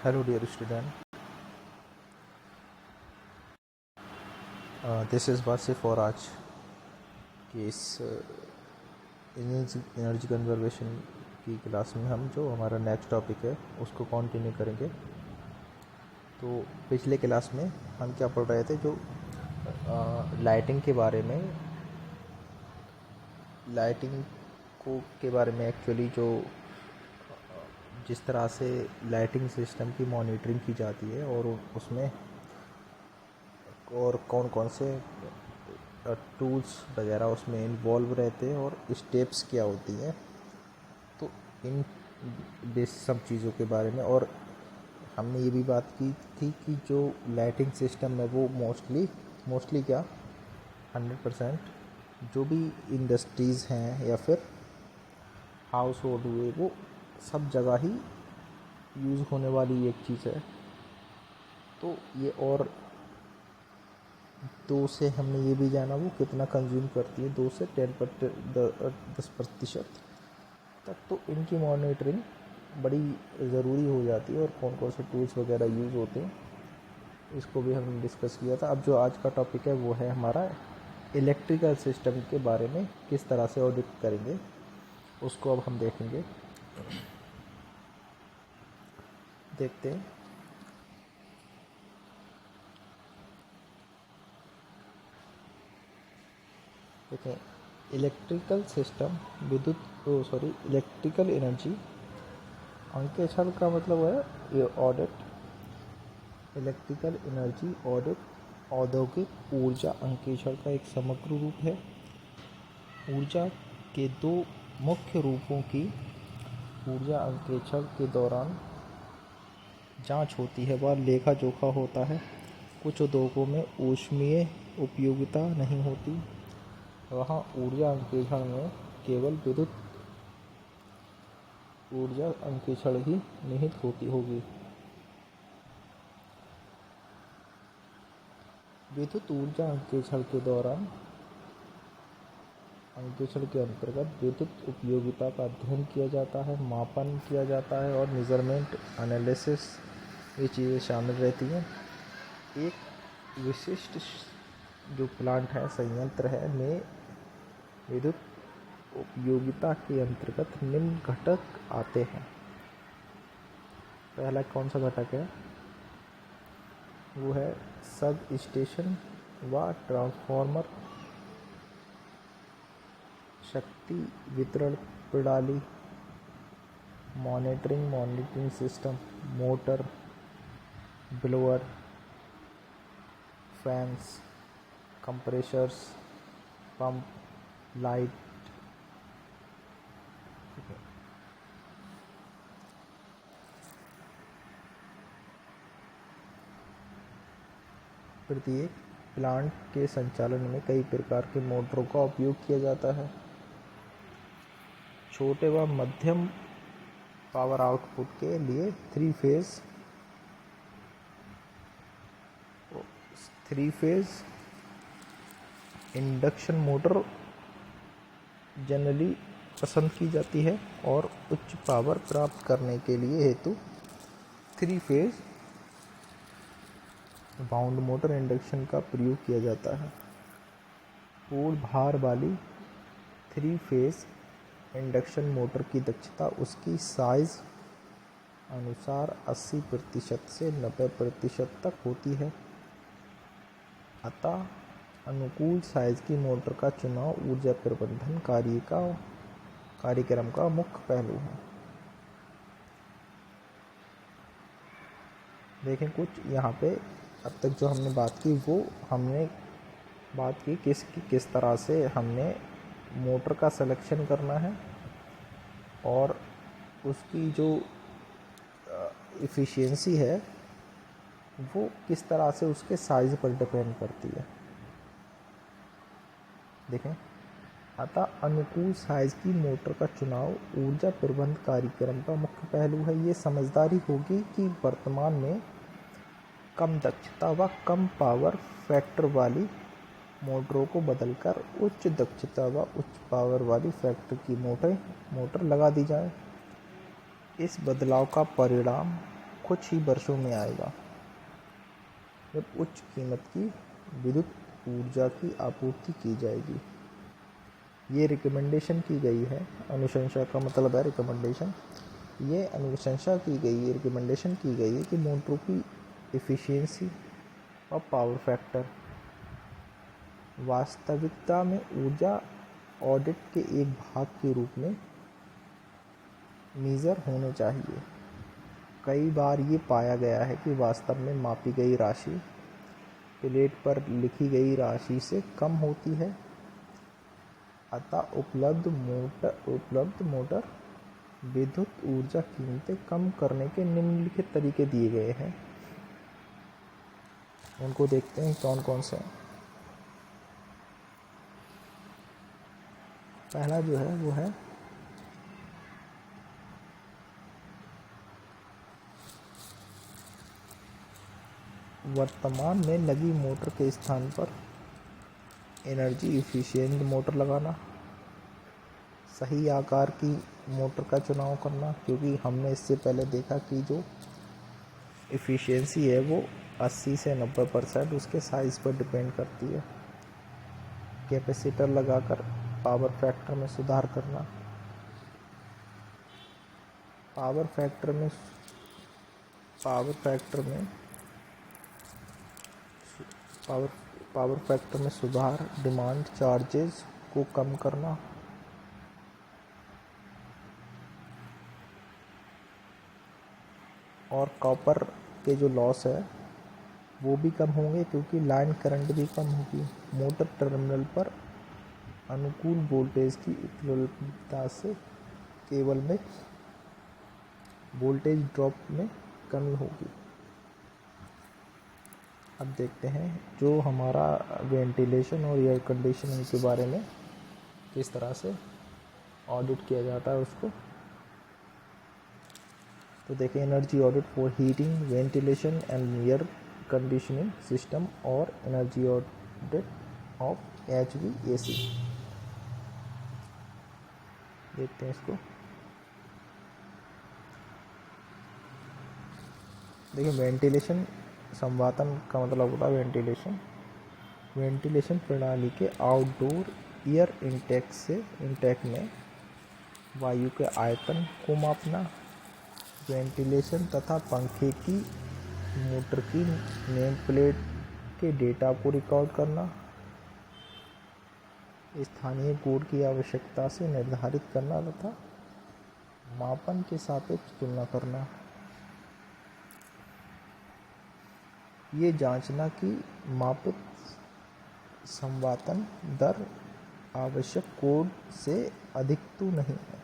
Hello dear student, this is Wasif और आज की इस एनर्जी कंजर्वेशन की क्लास में हम जो हमारा नेक्स्ट टॉपिक है उसको कंटिन्यू करेंगे। तो पिछले क्लास में हम क्या पढ़ रहे थे, जो लाइटिंग के बारे में, लाइटिंग को के बारे में एक्चुअली जो जिस तरह से लाइटिंग सिस्टम की मॉनिटरिंग की जाती है और उसमें और कौन कौन से टूल्स वगैरह उसमें इन्वॉल्व रहते हैं और स्टेप्स क्या होती हैं। तो इन सब चीज़ों के बारे में, और हमने ये भी बात की थी कि जो लाइटिंग सिस्टम है वो मोस्टली क्या 100% जो भी इंडस्ट्रीज़ हैं या फिर हाउस होल्ड हुए, वो सब जगह ही यूज़ होने वाली एक चीज़ है। तो ये, और 2 से हमने ये भी जाना वो कितना कंज्यूम करती है, 2 से 10% तक। तो इनकी मॉनिटरिंग बड़ी ज़रूरी हो जाती है और कौन कौन से टूल्स वगैरह यूज़ होते हैं इसको भी हमने डिस्कस किया था। अब जो आज का टॉपिक है वो है हमारा इलेक्ट्रिकल सिस्टम के बारे में, किस तरह से ऑडिट करेंगे उसको अब हम देखेंगे। देखते हैं। देखें, इलेक्ट्रिकल सिस्टम इलेक्ट्रिकल एनर्जी अंकेक्षण का मतलब है ये ऑडिट। इलेक्ट्रिकल एनर्जी ऑडिट औद्योगिक ऊर्जा अंकेक्षण का एक समग्र रूप है। ऊर्जा के 2 मुख्य रूपों की ऊर्जा अंकेक्षण के दौरान जांच होती है, वह लेखा जोखा होता है। कुछ उद्योगों में ऊष्मीय उपयोगिता नहीं होती, वहाँ ऊर्जा अंकेक्षण में केवल विद्युत ऊर्जा अंकेक्षण ही निहित होती होगी। विद्युत ऊर्जा अंकेक्षण के दौरान अंकेक्षण के अंतर्गत विद्युत उपयोगिता का अध्ययन किया जाता है, मापन किया जाता है और मेजरमेंट एनालिसिस ये चीज़ें शामिल रहती हैं। एक विशिष्ट जो प्लांट है, संयंत्र है, में विद्युत उपयोगिता के अंतर्गत निम्न घटक आते हैं। पहला कौन सा घटक है? वो है सब स्टेशन व ट्रांसफार्मर, शक्ति वितरण प्रणाली, monitoring system, motor, blower, fans, compressors, pump, light. प्रत्येक प्लांट के संचालन में कई प्रकार के मोटरों का उपयोग किया जाता है। छोटे व मध्यम पावर आउटपुट के लिए three phase induction motor generally पसंद की जाती है और उच्च पावर प्राप्त करने के लिए हेतु 3 फेज बाउंड मोटर इंडक्शन का प्रयोग किया जाता है। पूर्ण भार वाली 3 फेज इंडक्शन मोटर की दक्षता उसकी साइज अनुसार 80% से 90% तक होती है। अतः अनुकूल साइज की मोटर का चुनाव ऊर्जा प्रबंधन कार्यक्रम का मुख्य पहलू है। देखें, कुछ यहाँ पे अब तक जो हमने बात की वो हमने बात की किस तरह से हमने मोटर का सिलेक्शन करना है और उसकी जो एफिशिएंसी है वो किस तरह से उसके साइज़ पर डिपेंड करती है। देखें, अतः अनुकूल साइज़ की मोटर का चुनाव ऊर्जा प्रबंधन कार्यक्रम का मुख्य पहलू है। ये समझदारी होगी कि वर्तमान में कम दक्षता व कम पावर फैक्टर वाली मोटरों को बदलकर उच्च दक्षता व उच्च पावर वाली फैक्टर की मोटर लगा दी जाए। इस बदलाव का परिणाम कुछ ही वर्षों में आएगा, जब उच्च कीमत की विद्युत ऊर्जा की आपूर्ति की जाएगी। ये रिकमेंडेशन की गई है, अनुशंसा का मतलब है रिकमेंडेशन। ये अनुशंसा की गई है, रिकमेंडेशन की गई है कि मोटरों की एफिशिएंसी और पावर फैक्टर वास्तविकता में ऊर्जा ऑडिट के एक भाग के रूप में मेजर होने चाहिए। कई बार ये पाया गया है कि वास्तव में मापी गई राशि प्लेट पर लिखी गई राशि से कम होती है, अतः उपलब्ध मोटर विद्युत ऊर्जा कीमतें कम करने के निम्नलिखित तरीके दिए गए हैं। उनको देखते हैं कौन कौन से हैं। पहला जो है वो है वर्तमान में लगी मोटर के स्थान पर एनर्जी एफिशिएंट मोटर लगाना, सही आकार की मोटर का चुनाव करना, क्योंकि हमने इससे पहले देखा कि जो एफिशिएंसी है वो 80 से 90% उसके साइज़ पर डिपेंड करती है। कैपेसिटर लगाकर पावर फैक्टर में सुधार करना, पावर फैक्टर में सुधार, डिमांड चार्जेस को कम करना, और कॉपर के जो लॉस है वो भी कम होंगे, क्योंकि लाइन करंट भी कम होगी। मोटर टर्मिनल पर अनुकूल वोल्टेज की उपलब्धता से केबल में वोल्टेज ड्रॉप में कमी होगी। अब देखते हैं जो हमारा वेंटिलेशन और एयर कंडीशनिंग के बारे में किस तरह से ऑडिट किया जाता है उसको। तो देखिए, energy audit for heating, ventilation and air conditioning system और एनर्जी ऑडिट ऑफ HVAC। देखते हैं इसको। देखिए, वेंटिलेशन संवातन का मतलब होता है वेंटिलेशन प्रणाली के आउटडोर एयर इंटेक में वायु के आयतन को मापना, वेंटिलेशन तथा पंखे की मोटर की नेम प्लेट के डेटा को रिकॉर्ड करना, स्थानीय कोड की आवश्यकता से निर्धारित करना तथा मापन के सापेक्ष तुलना करना। ये जांचना कि मापित संवातन दर आवश्यक कोड से अधिक तो नहीं है।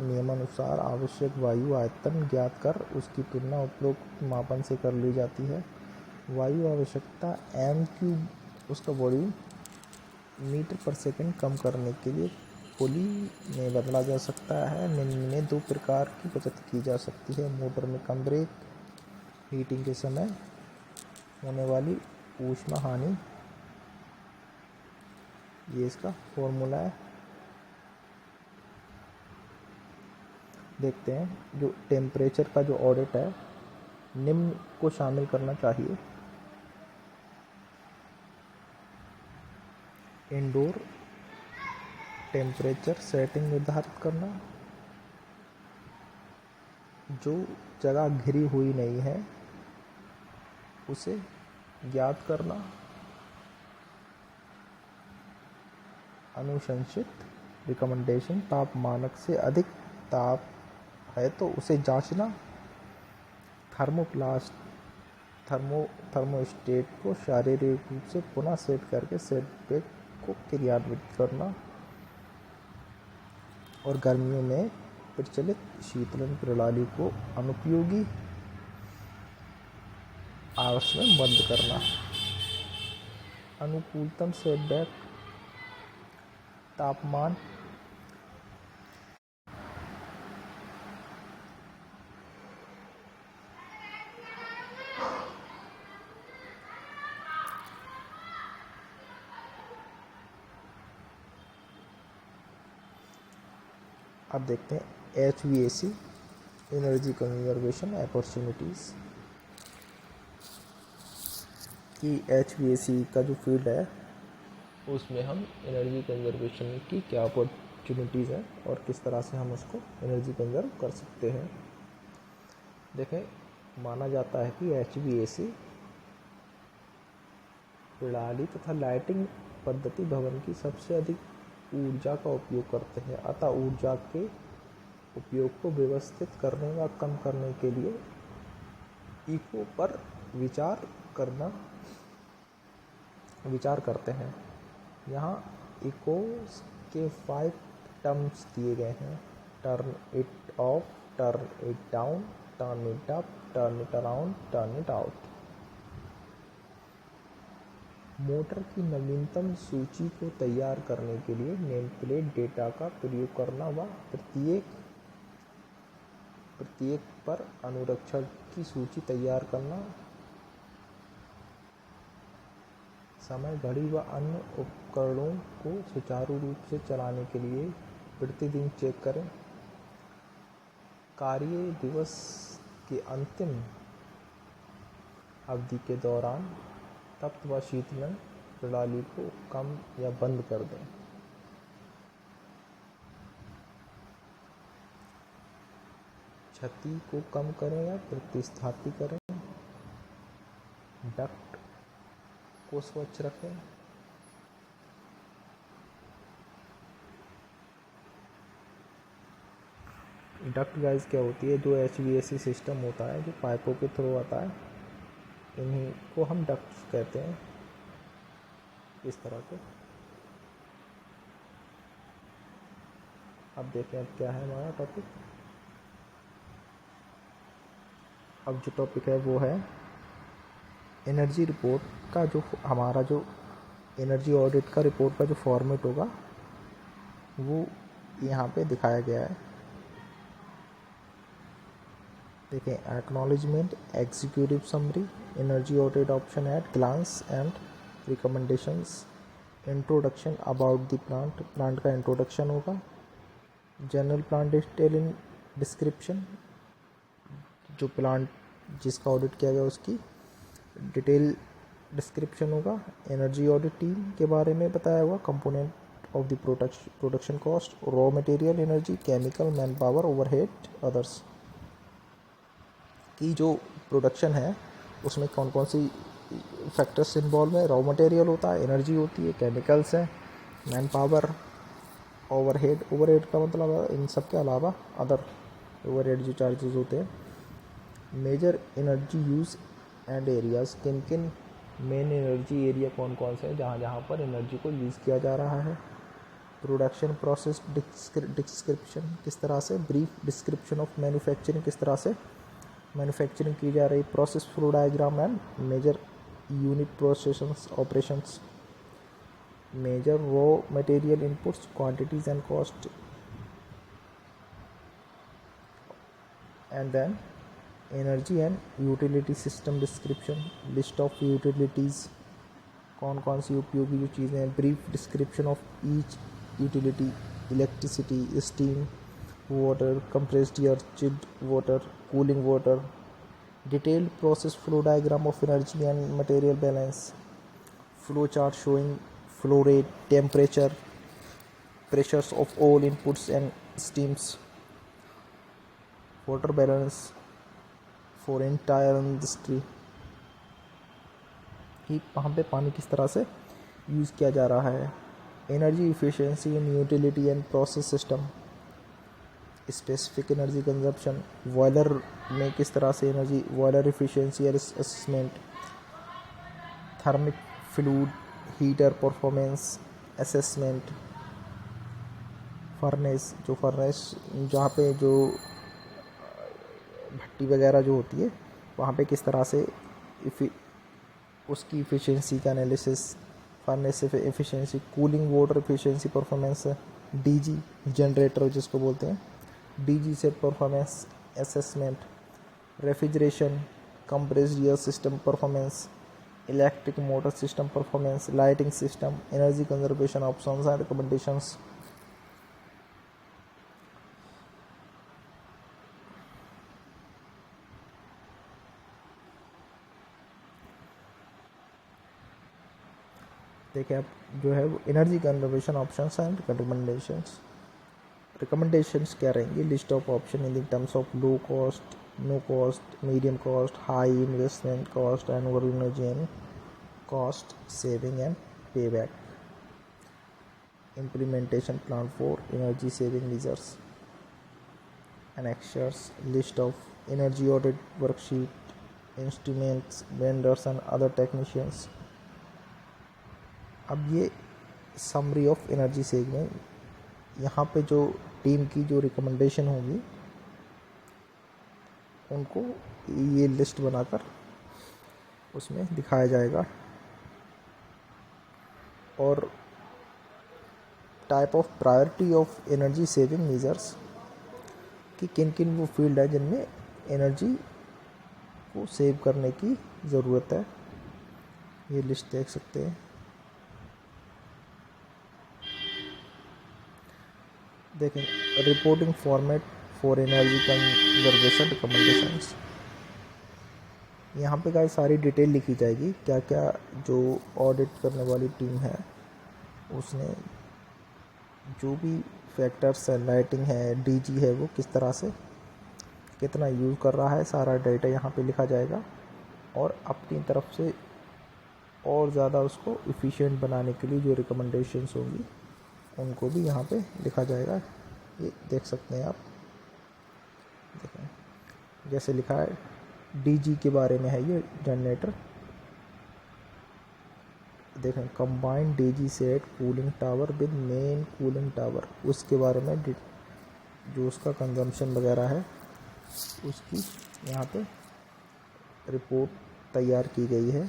नियमानुसार आवश्यक वायु आयतन ज्ञात कर उसकी तुलना उपरोक्त मापन से कर ली जाती है। वायु आवश्यकता m³ उसका वॉल्यूम मीटर पर सेकंड कम करने के लिए पुली में बदला जा सकता है। निम्न में 2 प्रकार की बचत की जा सकती है। मोटर में कम ब्रेक हीटिंग के समय होने वाली ऊष्मा हानि, ये इसका फॉर्मूला है। देखते हैं जो टेम्परेचर का जो ऑडिट है निम्न को शामिल करना चाहिए। इंडोर टेम्परेचर सेटिंग निर्धारित करना, जो जगह घिरी हुई नहीं है उसे ज्ञात करना, अनुशंसित रिकमेंडेशन ताप मानक से अधिक ताप है तो उसे जांचना, थर्मोस्टेट को शारीरिक रूप से पुनः सेट करके सेटबैक को क्रियान्वित करना, और गर्मियों में प्रचलित शीतलन प्रणाली को अनुपयोगी आवर्स में बंद करना। अनुकूलतम सेटबैक तापमान अब देखते हैं HVAC एनर्जी कंजर्वेशन अपॉर्चुनिटीज़ कि HVAC का जो फील्ड है उसमें हम एनर्जी कंजर्वेशन की क्या अपॉर्चुनिटीज़ हैं और किस तरह से हम उसको एनर्जी कंजर्व कर सकते हैं। देखें, माना जाता है कि HVAC प्रणाली तथा लाइटिंग पद्धति भवन की सबसे अधिक ऊर्जा का उपयोग करते हैं, अतः ऊर्जा के उपयोग को व्यवस्थित करने व कम करने के लिए इको पर विचार करते हैं। यहाँ इको के 5 टर्म्स दिए गए हैं: turn it of, turn it down, turn it up, turn it around, turn it out. Motor की नवीनतम सूची को तैयार करने के लिए नेम प्लेट डेटा का प्रयोग करना व प्रत्येक पर अनुरक्षण की सूची तैयार करना, समय घड़ी व अन्य उपकरणों को सुचारू रूप से चलाने के लिए प्रतिदिन चेक करें। कार्य दिवस के अंतिम अवधि के दौरान तप्त व शीतलन प्रणाली को कम या बंद कर दें। क्षति को कम करें या प्रतिस्थापित करें। डक्ट को स्वच्छ रखें। डक्ट गाइस क्या होती है? जो HVAC सिस्टम होता है जो पाइपों के थ्रू आता है, इन्हीं को हम डक्ट्स कहते हैं। इस तरह के अब देखें अब क्या है हमारा टॉपिक। अब जो टॉपिक है वो है एनर्जी रिपोर्ट का। जो हमारा जो एनर्जी ऑडिट का रिपोर्ट का जो फॉर्मेट होगा वो यहाँ पे दिखाया गया है। देखें, acknowledgement, executive summary, energy audit option at glance and recommendations, introduction about the plant, plant का इंट्रोडक्शन होगा। General plant detail in description, जो प्लांट जिसका ऑडिट किया गया उसकी डिटेल डिस्क्रिप्शन होगा। एनर्जी ऑडिट टीम के बारे में बताया हुआ, component of the production cost, raw material, energy, chemical, man power, overhead, others की जो प्रोडक्शन है उसमें कौन कौन सी फैक्टर्स इन्वॉल्व है। रॉ मटेरियल होता है, एनर्जी होती है, केमिकल्स हैं, मैन पावर, ओवरहेड का मतलब है इन सब के अलावा अदर ओवरहेड जो चार्जेस होते हैं। Major energy use and areas, किन किन मेन एनर्जी एरिया कौन कौन से हैं जहाँ पर एनर्जी को यूज़ किया जा रहा है। प्रोडक्शन प्रोसेस डिस्क्रिप्शन, किस तरह से, ब्रीफ डिस्क्रिप्शन ऑफ मैन्युफैक्चरिंग, किस तरह से मैन्युफैक्चरिंग की जा रही, process flow diagram and major unit process operations, major raw material inputs, quantities and cost, and then energy and utility system description, list of utilities, कौन कौन सी उपयोगी जो चीज़ें हैं, brief description of each utility, electricity, steam, water, compressed air, chilled water, cooling water, detailed process flow diagram of energy and material balance, flow chart showing flow rate, temperature, pressures of all inputs and steams, water balance for entire industry, कि वहाँ पे पानी किस तरह से use किया जा रहा है। Energy efficiency in utility and process system, specific energy consumption, boiler में किस तरह से energy, boiler efficiency assessment, thermic fluid heater performance assessment, furnace, जो फर्नेस जहाँ पे जो भट्टी वगैरह जो होती है वहाँ पे किस तरह से उसकी इफ़िशियंसी का analysis, furnace efficiency, cooling water efficiency performance, DG generator जिसको बोलते हैं, DG set performance assessment, refrigeration, compressed air system performance, electric motor system performance, lighting system, energy conservation options and recommendations, देखिए आप जो है वो energy conservation options and recommendations क्या रहेंगी, list of option in terms of low cost, no cost, medium cost, high investment cost and over energy and cost saving and पे back, implementation plan for energy saving measures, annexures, list of energy audit worksheet, instruments, vendors and other technicians. अब ये summary of energy saving, यहाँ पे जो team की जो recommendation होगी उनको ये लिस्ट बनाकर उसमें दिखाया जाएगा। और type of priority of energy saving measures कि किन किन वो फील्ड है जिनमें एनर्जी को सेव करने की ज़रूरत है, ये लिस्ट देख सकते हैं। देखें reporting format for energy conservation recommendations, यहाँ पे गाइस सारी डिटेल लिखी जाएगी, क्या क्या जो ऑडिट करने वाली टीम है उसने जो भी फैक्टर्स है, लाइटिंग है, डीजी है, वो किस तरह से कितना यूज़ कर रहा है, सारा डेटा यहाँ पे लिखा जाएगा। और अपनी तरफ से और ज़्यादा उसको एफिशिएंट बनाने के लिए जो रिकमेंडेशंस होंगी उनको भी यहाँ पे लिखा जाएगा। ये देख सकते हैं आप, देखें जैसे लिखा है डीजी के बारे में है ये जनरेटर, देखें combined DG set cooling tower with main cooling tower, उसके बारे में जो उसका कंजम्पशन वगैरह है उसकी यहाँ पे रिपोर्ट तैयार की गई है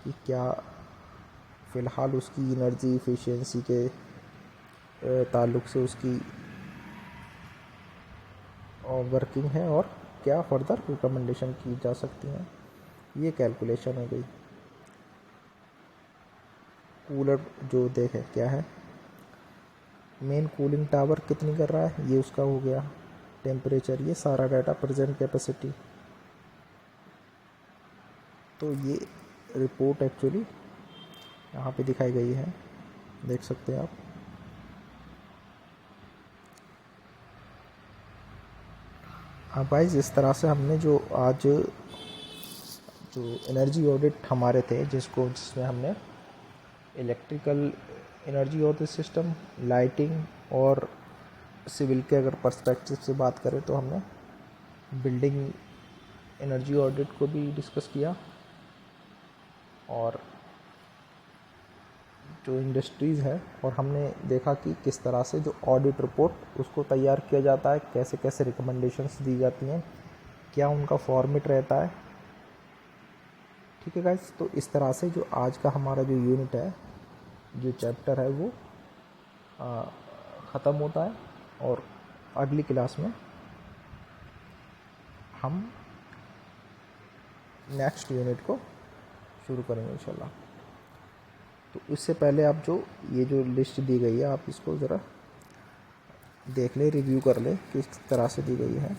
कि क्या फ़िलहाल उसकी एनर्जी एफिशिएंसी के ताल्लुक़ से उसकी वर्किंग है और क्या फर्दर रिकमेंडेशन की जा सकती हैं। ये कैलकुलेशन हो गई। कूलर जो देखें क्या है, मेन कूलिंग टावर कितनी कर रहा है, ये उसका हो गया टेम्परेचर, ये सारा डाटा, प्रेजेंट कैपेसिटी। तो ये रिपोर्ट एक्चुअली यहाँ पे दिखाई गई है, देख सकते हैं आप। हाँ गाइस, इस तरह से हमने जो आज जो एनर्जी ऑडिट हमारे थे जिसमें हमने electrical energy audit system, lighting और सिविल के अगर पर्सपेक्टिव से बात करें तो हमने बिल्डिंग एनर्जी ऑडिट को भी डिस्कस किया, और जो इंडस्ट्रीज़ है, और हमने देखा कि किस तरह से जो ऑडिट रिपोर्ट उसको तैयार किया जाता है, कैसे कैसे रिकमेंडेशंस दी जाती हैं, क्या उनका फॉर्मेट रहता है। ठीक है गाइस, तो इस तरह से जो आज का हमारा जो यूनिट है, जो चैप्टर है, वो ख़त्म होता है, और अगली क्लास में हम नेक्स्ट यूनिट को शुरू करेंगे इंशाल्लाह। तो इससे पहले आप ये जो लिस्ट दी गई है आप इसको ज़रा देख लें, रिव्यू कर लें किस तरह से दी गई है।